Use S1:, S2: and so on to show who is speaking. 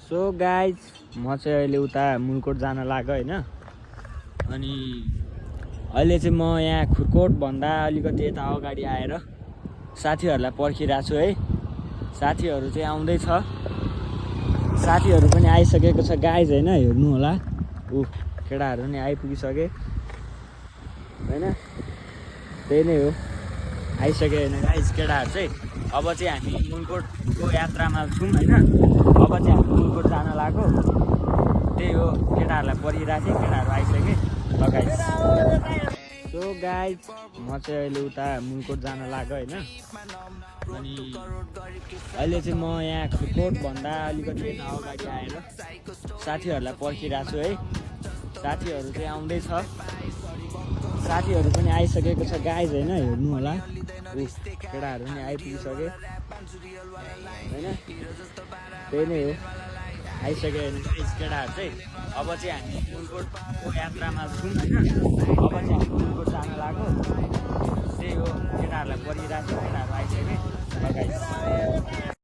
S1: So guys म चाहिँ अहिले उता मुलकोट जान लाग्यो होइन। अनि अहिले चाहिँ म यहाँ खुरकोट भन्दा अलिकति यता अगाडि आएर साथीहरूलाई पर्खिरहेको छु है। साथीहरू चाहिँ आउँदैछ, साथीहरू पनि आइसकेको छ गाइज होइन, हेर्नु होला। केटाहरू नि आइपुगिसके होइन, त्यही नै हो, आइसक्यो होइन गाइज केटाहरू चाहिँ। अब चाहिँ हामी मुलकोटको यात्रामा छौँ होइन। अब चाहिँ हामी मुलकोट जान लाग्यो, त्यही हो। केटाहरूलाई परिरहेको थिएँ, केटाहरू आइसके ल गाइज। सो गाइज म चाहिँ अहिले उता मुलकोट जान लाग्यो होइन। अनि अहिले चाहिँ म यहाँ खुरकोट भन्दा अलिकति अगाडि आएर साथीहरूलाई पर्खिरहेको छु है। साथीहरू चाहिँ आउँदैछ, साथीहरू पनि आइसकेको छ गाइज होइन, हेर्नु होला। केटाहरू नि आइपुगिसके होइन, त्यही नै हो, आइसक्यो होइन गाइज केटाहरू चाहिँ। अब चाहिँ हामी मुलकोटको यात्रामा छौँ होइन। अब चाहिँ हामी मुलकोट जान लाग्यो, त्यही हो। केटाहरूलाई परिरहेको थियो, केटाहरू आइसके ल गाइज।